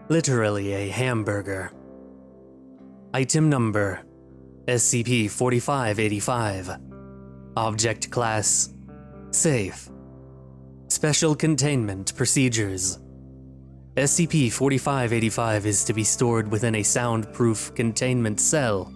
literally a hamburger. Item number SCP-4585. Object class Safe. Special containment procedures. SCP-4585 is to be stored within a soundproof containment cell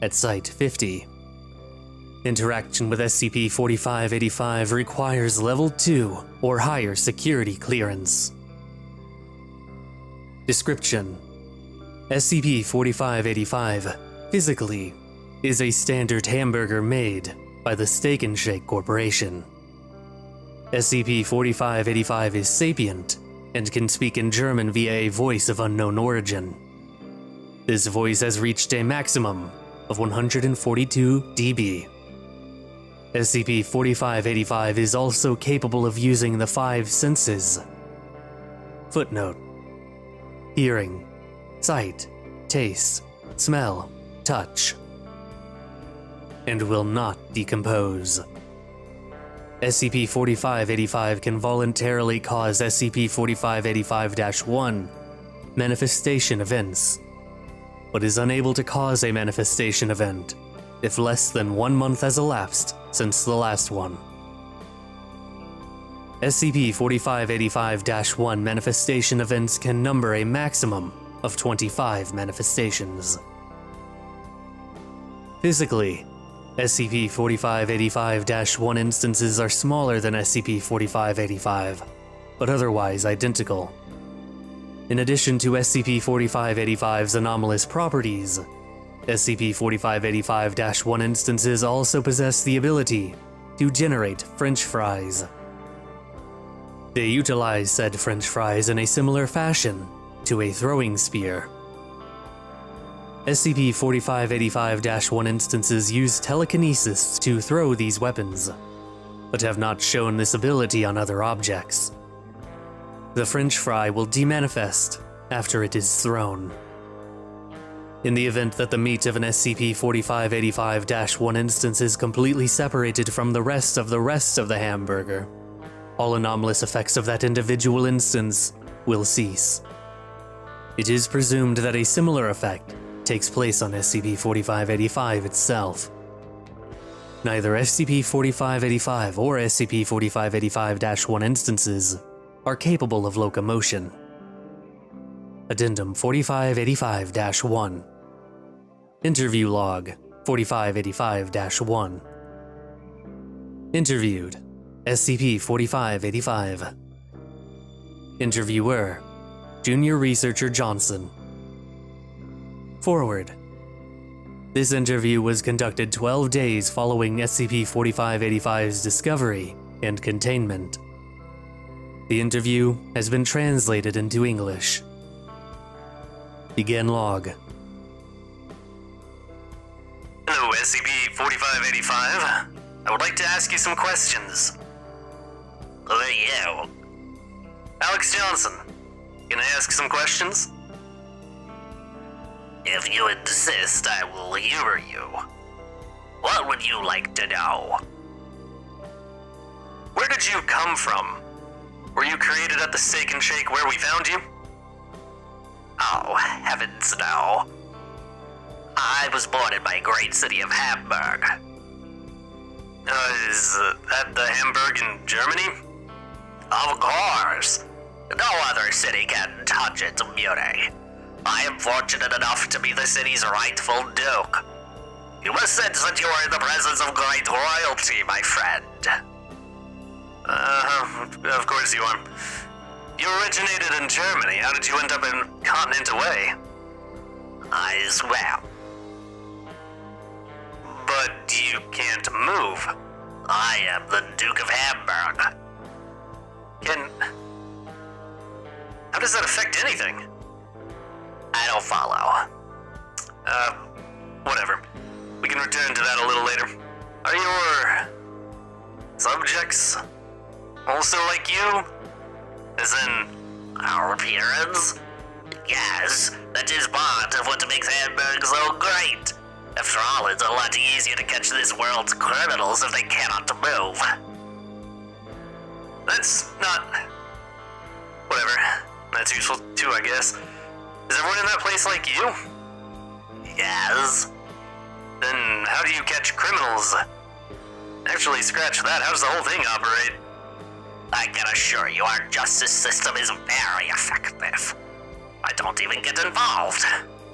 at Site 50. Interaction with SCP-4585 requires Level 2 or higher security clearance. Description: SCP-4585, physically, is a standard hamburger made by the Steak and Shake Corporation. SCP-4585 is sapient and can speak in German via a voice of unknown origin. This voice has reached a maximum of 142 dB. SCP-4585 is also capable of using the 5 senses. Footnote: hearing, sight, taste, smell, touch, and will not decompose. SCP-4585 can voluntarily cause SCP-4585-1 manifestation events, but is unable to cause a manifestation event if less than 1 month has elapsed since the last one. SCP-4585-1 manifestation events can number a maximum of 25 manifestations. Physically, SCP-4585-1 instances are smaller than SCP-4585, but otherwise identical. In addition to SCP-4585's anomalous properties, SCP-4585-1 instances also possess the ability to generate French fries. They utilize said French fries in a similar fashion to a throwing spear. SCP-4585-1 instances use telekinesis to throw these weapons, but have not shown this ability on other objects. The French fry will demanifest after it is thrown. In the event that the meat of an SCP-4585-1 instance is completely separated from the rest of the hamburger, all anomalous effects of that individual instance will cease. It is presumed that a similar effect takes place on SCP-4585 itself. Neither SCP-4585 or SCP-4585-1 instances are capable of locomotion. Addendum 4585-1. Interview Log 4585-1. Interviewed: SCP-4585. Interviewer: Junior Researcher Johnson. Forward: this interview was conducted 12 days following SCP-4585's discovery and containment. The interview has been translated into English. Begin log. Hello, SCP-4585. I would like to ask you some questions. Who are you? Alex Johnson. Can I ask some questions? If you insist, I will humor you. What would you like to know? Where did you come from? Were you created at the Steak and Shake where we found you? Oh, heavens no. I was born in my great city of Hamburg. Is that the Hamburg in Germany? Of course. No other city can touch its beauty. I am fortunate enough to be the city's rightful duke. You must sense that you are in the presence of great royalty, my friend. Of course you are. You originated in Germany. How did you end up in continent away? I swam. But you can't move. I am the Duke of Hamburg. How does that affect anything? I don't follow. Whatever. We can return to that a little later. Are your subjects also like you? As in, our appearance? Yes, that is part of what makes Hamburg so great. After all, it's a lot easier to catch this world's criminals if they cannot move. That's not... whatever. That's useful too, I guess. Is everyone in that place like you? Yes. Then how do you catch criminals? Actually, scratch that. How does the whole thing operate? I can assure you our justice system is very effective. I don't even get involved,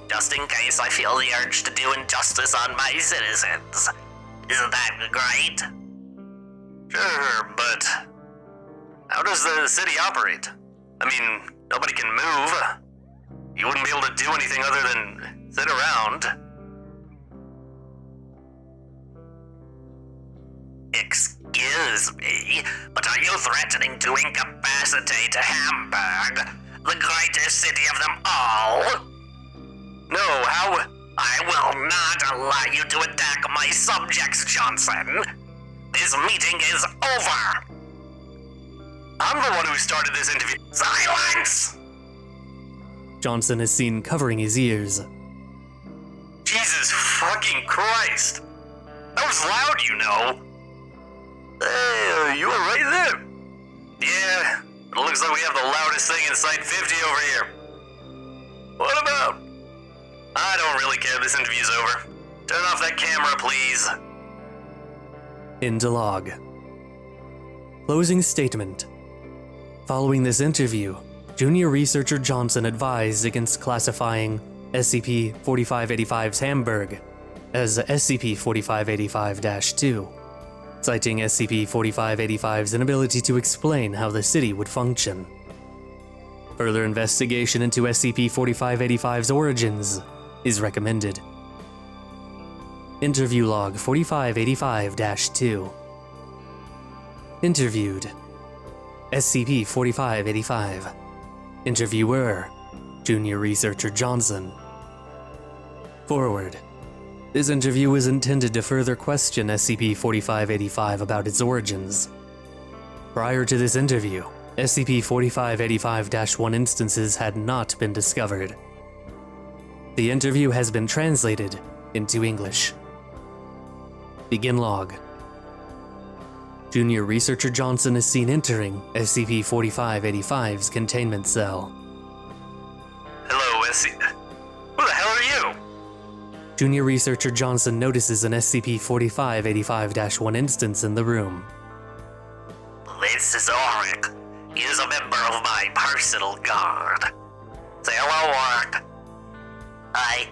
just in case I feel the urge to do injustice on my citizens. Isn't that great? Sure, but how does the city operate? I mean, nobody can move. You wouldn't be able to do anything other than sit around. Excuse me, but are you threatening to incapacitate Hamburg, the greatest city of them all? No, how? I will not allow you to attack my subjects, Johnson. This meeting is over. I'm the one who started this interview. Silence! Johnson is seen covering his ears. Jesus fucking Christ! That was loud, you know. Hey, you were right there. Yeah, it looks like we have the loudest thing in Site 50 over here. What about? I don't really care if this interview's over. Turn off that camera, please. Into log. Closing statement. Following this interview, Junior Researcher Johnson advised against classifying SCP-4585's Hamburg as SCP-4585-2, citing SCP-4585's inability to explain how the city would function. Further investigation into SCP-4585's origins is recommended. Interview Log 4585-2. Interviewed. SCP-4585. Interviewer, Junior Researcher Johnson. Forward. This interview is intended to further question SCP-4585 about its origins. Prior to this interview, SCP-4585-1 instances had not been discovered. The interview has been translated into English. Begin log. Junior Researcher Johnson is seen entering SCP-4585's containment cell. Hello, Who the hell are you? Junior Researcher Johnson notices an SCP-4585-1 instance in the room. This is Auric. He is a member of my personal guard. Say hello, Auric. Hi.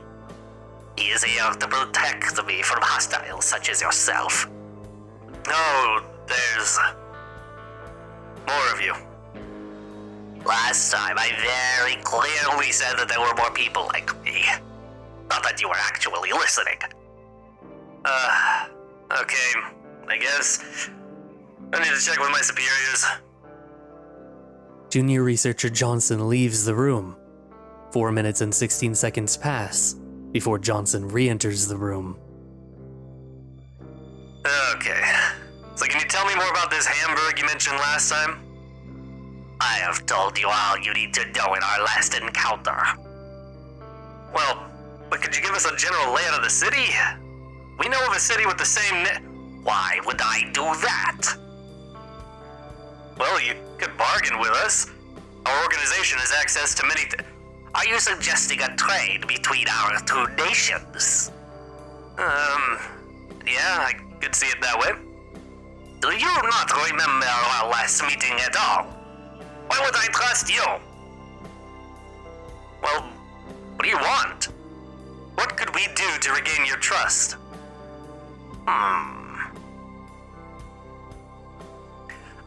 He is here to protect me from hostiles such as yourself. No, there's more of you. Last time, I very clearly said that there were more people like me. Not that you were actually listening. Okay, I guess I need to check with my superiors. Junior Researcher Johnson leaves the room. 4 minutes and 16 seconds pass before Johnson re-enters the room. Okay, so can you tell me more about this Hamburg you mentioned last time? I have told you all you need to know in our last encounter. Well, but could you give us a general layout of the city? We know of a city with the same Why would I do that? Well, you could bargain with us. Our organization has access to many Are you suggesting a trade between our two nations? Yeah, I could see it that way. Do you not remember our last meeting at all? Why would I trust you? Well, what do you want? What could we do to regain your trust?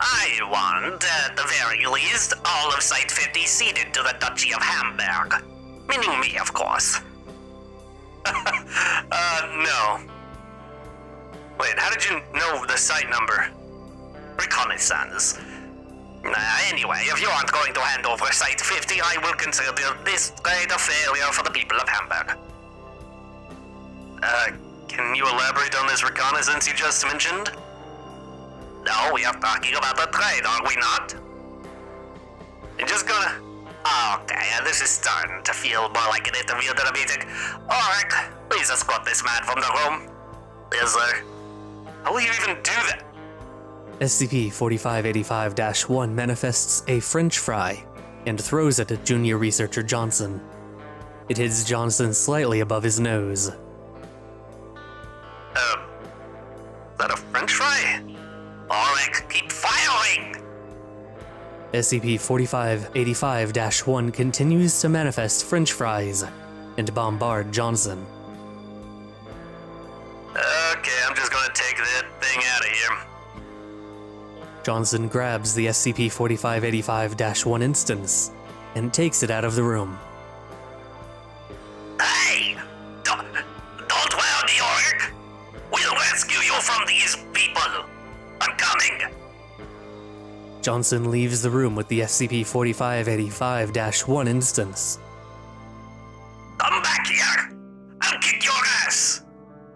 I want, at the very least, all of Site 50 ceded to the Duchy of Hamburg. Meaning me, of course. No. Wait, how did you know the site number? Reconnaissance. Anyway, if you aren't going to hand over Site 50, I will consider this trade a failure for the people of Hamburg. Can you elaborate on this reconnaissance you just mentioned? No, we are talking about the trade, are we not? You're just gonna... Okay, this is starting to feel more like an interview than a meeting. Alright, please escort this man from the room. Yes, sir. How will you even do that? SCP-4585-1 manifests a French fry and throws it at Junior Researcher Johnson. It hits Johnson slightly above his nose. Is that a french fry? Ulrich, keep firing! SCP-4585-1 continues to manifest french fries and bombard Johnson. Okay, I'm just gonna take that thing out of here. Johnson grabs the SCP-4585-1 instance and takes it out of the room. Hey! Don't worry, Ulrich! We'll rescue you from these people! I'm coming! Johnson leaves the room with the SCP-4585-1 instance. Come back here! I'll kick your ass!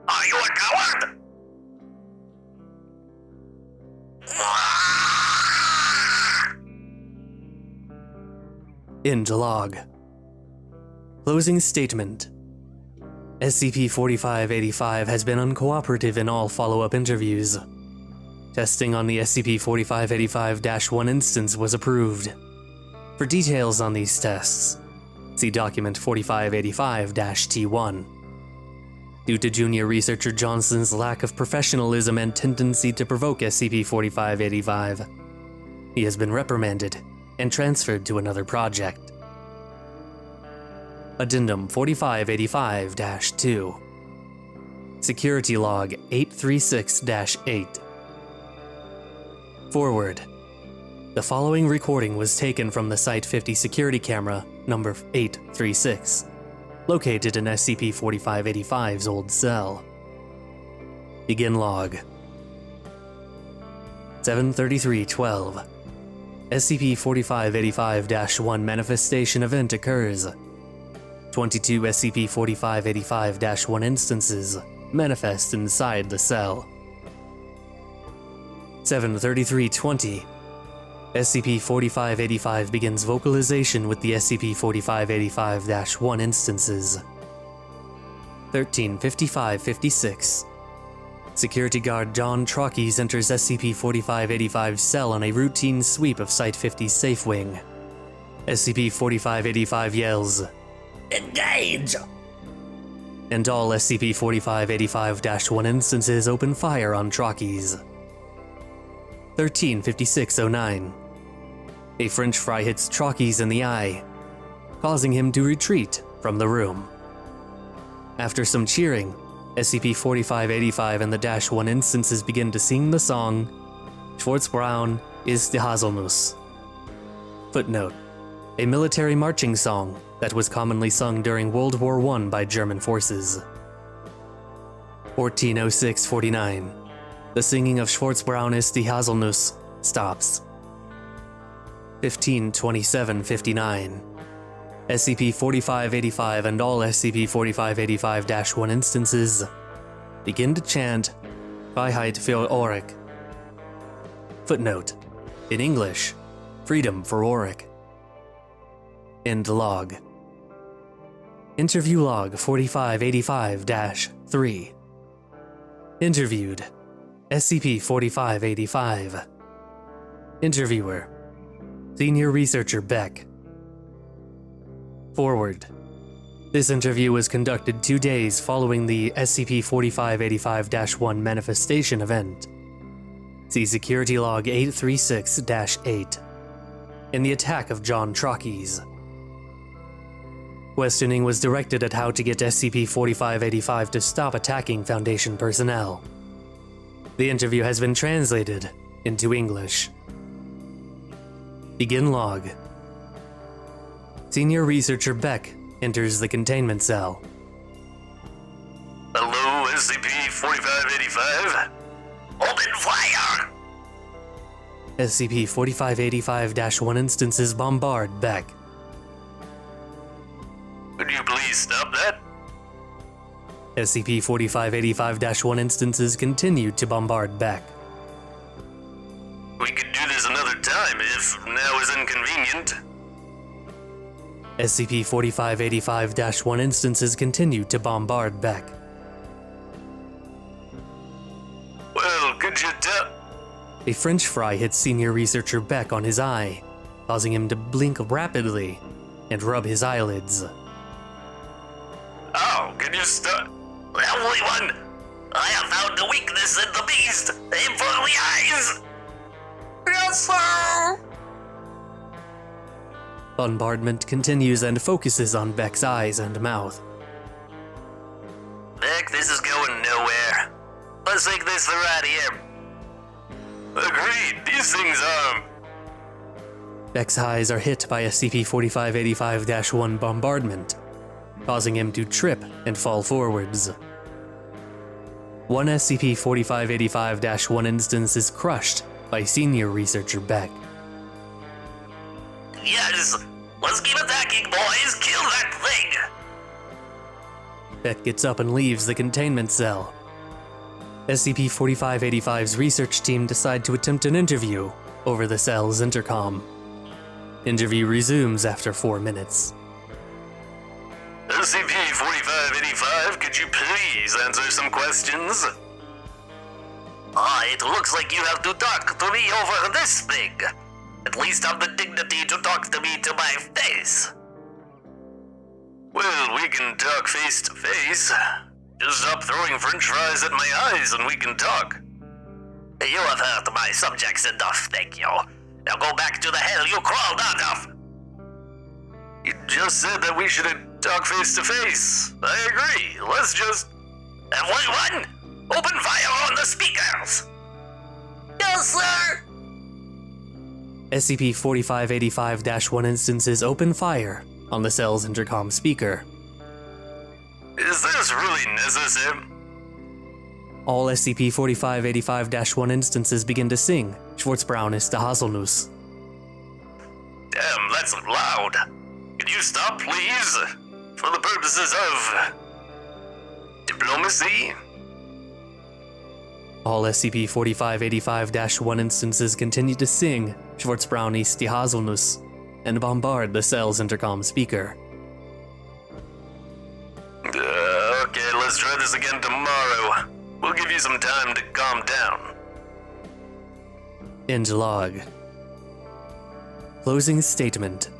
Are you a coward? End log. Closing statement. SCP-4585 has been uncooperative in all follow-up interviews. Testing on the SCP-4585-1 instance was approved. For details on these tests, see document 4585-T1. Due to junior researcher Johnson's lack of professionalism and tendency to provoke SCP-4585, he has been reprimanded and transferred to another project. Addendum 4585-2. Security Log 836-8. Forward. The following recording was taken from the Site 50 security camera, number 836, located in SCP-4585's old cell. Begin log. 7:33:12. SCP-4585-1 manifestation event occurs. 22 SCP-4585-1 instances manifest inside the cell. 7:33:20. SCP-4585 begins vocalization with the SCP-4585-1 instances. 13:55:56. Security guard John Trockies enters SCP-4585's cell on a routine sweep of Site 50's safe wing. SCP-4585 yells, "Engage!" And all SCP-4585-1 instances open fire on Trockies. 13:56:09. A french fry hits Trockies in the eye, causing him to retreat from the room. After some cheering, SCP-4585 and the -1 instances begin to sing the song, Schwarzbraun ist die Haselnuss. Footnote: a military marching song that was commonly sung during World War I by German forces. 14:06:49. The singing of Schwarzbraun ist die Haselnuss stops. 15:27:59. SCP-4585 and all SCP-4585-1 instances begin to chant Freiheit für Ulrich. Footnote: in English, freedom for Ulrich. End log. Interview log 4585-3. Interviewed: SCP-4585. Interviewer: Senior Researcher Beck. Forward. This interview was conducted 2 days following the SCP-4585-1 manifestation event. See Security Log 836-8. In the attack of John Trockies. Questioning was directed at how to get SCP-4585 to stop attacking Foundation personnel. The interview has been translated into English. Begin log. Senior Researcher Beck enters the containment cell. Hello, SCP-4585? Open fire! SCP-4585-1 instances bombard Beck. Could you please stop that? SCP-4585-1 instances continue to bombard Beck. We could do this another time if now is inconvenient. SCP-4585-1 instances continue to bombard Beck. Well, could you tell? A French fry hits Senior Researcher Beck on his eye, causing him to blink rapidly and rub his eyelids. Holy One, I have found a weakness in the beast. Aim for the eyes. Yes, sir. Bombardment continues and focuses on Beck's eyes and mouth. Beck, this is going nowhere. Let's take this through out here. Agreed, these things are... Beck's eyes are hit by SCP-4585-1 bombardment, causing him to trip and fall forwards. One SCP-4585-1 instance is crushed by senior researcher Beck. Yes, let's keep attacking, boys. Kill that thing. Beck gets up and leaves the containment cell. SCP-4585's research team decide to attempt an interview over the cell's intercom. Interview resumes after 4 minutes. SCP-4585, could you please answer some questions? It looks like you have to talk to me over this thing. At least have the dignity to talk to me to my face. Well, we can talk face to face. Just stop throwing french fries at my eyes and we can talk. You have hurt my subjects enough, thank you. Now go back to the hell you crawled out of. You just said that we shouldn't talk face to face. I agree. Let's just... Everyone, open fire on the speakers. Yes, sir. SCP-4585-1 instances open fire on the cell's intercom speaker. Is this really necessary? All SCP-4585-1 instances begin to sing Schwarzbraun ist der Haselnuss. Damn, that's loud. Could you stop, please? For the purposes of... diplomacy? All SCP-4585-1 instances continue to sing Schwarzbraun ist die Haselnuss and bombard the cell's intercom speaker. Okay, let's try this again tomorrow. We'll give you some time to calm down. End log. Closing statement.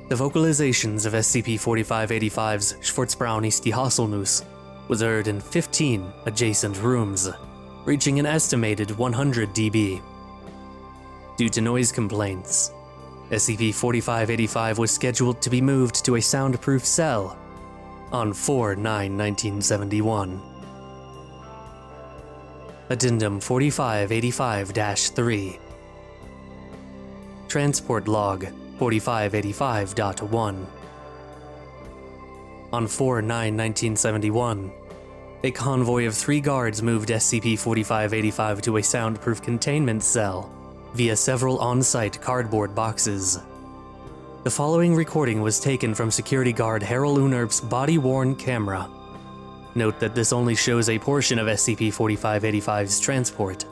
The vocalizations of SCP-4585's Schwarzbraun ist die Haselnuss was heard in 15 adjacent rooms, reaching an estimated 100 dB. Due to noise complaints, SCP-4585 was scheduled to be moved to a soundproof cell on 4/9/1971. Addendum 4585-3. Transport Log 4585.1. On 4/9/1971, a convoy of 3 guards moved SCP-4585 to a soundproof containment cell via several on-site cardboard boxes. The following recording was taken from security guard Harold Unerp's body-worn camera. Note that this only shows a portion of SCP-4585's transport.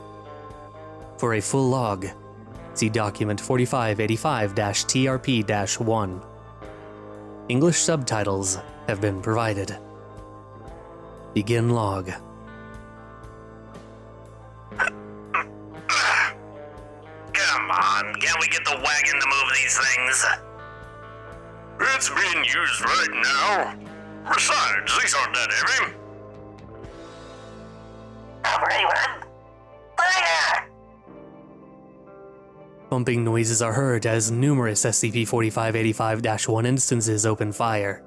For a full log, see document 4585-TRP-1. English subtitles have been provided. Begin log. Come on, can't we get the wagon to move these things? It's being used right now. Besides, these aren't that heavy. Everyone, fire! Bumping noises are heard as numerous SCP-4585-1 instances open fire.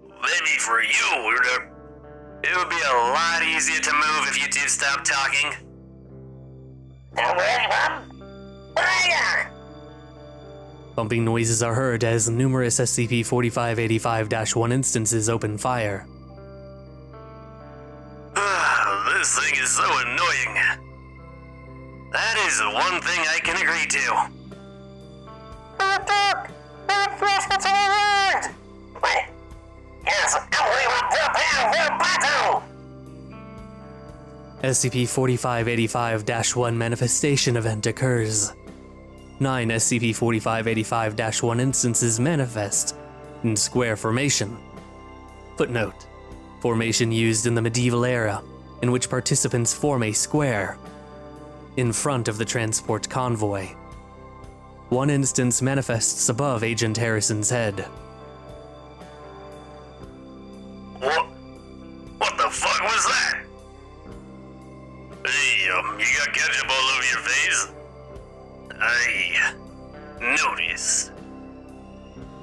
Maybe for you, it would be a lot easier to move if you two stopped talking. Everyone, fire! Bumping noises are heard as numerous SCP-4585-1 instances open fire. This thing is so annoying. That is one thing I can agree to. Yes, everyone prepare for battle! SCP-4585-1 manifestation event occurs. 9 SCP-4585-1 instances manifest in square formation. Footnote: formation used in the medieval era, in which participants form a square in front of the transport convoy. One instance manifests above Agent Harrison's head. Notice.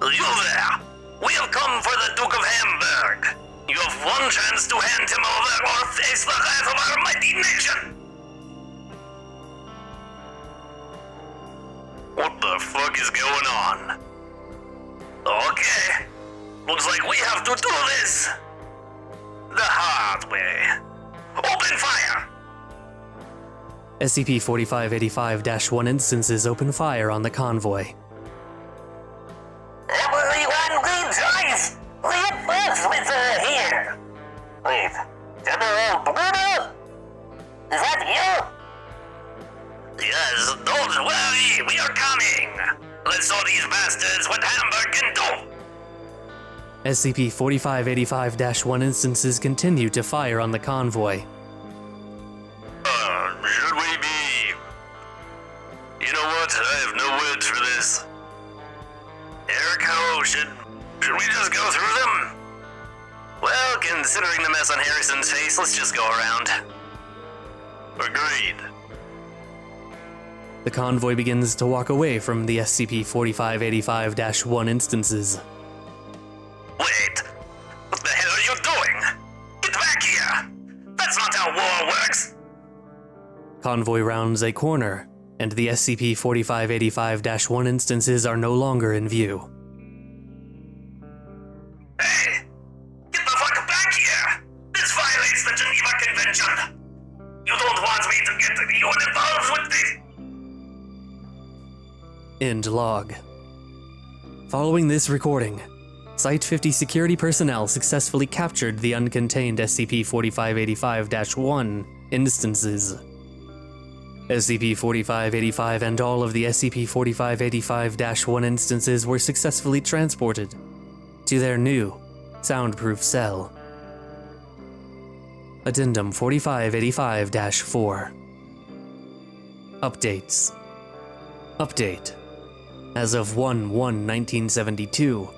You there! We have come for the Duke of Hamburg! You have one chance to hand him over or face the wrath of our mighty nation! What the fuck is going on? Okay. Looks like we have to do this the hard way. Open fire! SCP-4585-1 instances open fire on the convoy. Everyone rejoice! We have birds with her here! Wait, General Bruno? Is that you? Yes, don't worry, we are coming! Let's show these bastards what Hamburg can do! SCP-4585-1 instances continue to fire on the convoy. Should we be... You know what? I have no words for this. Eric, should we just go through them? Well, considering the mess on Harrison's face, let's just go around. Agreed. The convoy begins to walk away from the SCP-4585-1 instances. Wait! What the hell are you doing? Get back here! That's not how war works! Convoy rounds a corner, and the SCP-4585-1 instances are no longer in view. Hey! Get the fuck back here! This violates the Geneva Convention! You don't want me to get you involved with this! End log. Following this recording, Site-50 security personnel successfully captured the uncontained SCP-4585-1 instances. SCP-4585 and all of the SCP-4585-1 instances were successfully transported to their new, soundproof cell. Addendum 4585-4. Updates. Update. As of 1/1/1972,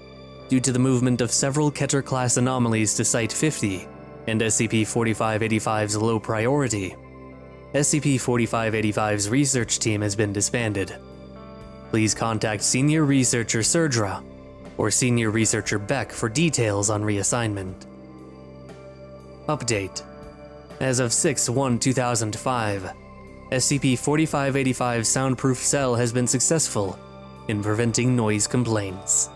due to the movement of several Keter-class anomalies to Site-50 and SCP-4585's low priority, SCP-4585's research team has been disbanded. Please contact Senior Researcher Surdra or Senior Researcher Beck for details on reassignment. Update. As of 6/1/2005, SCP-4585's soundproof cell has been successful in preventing noise complaints.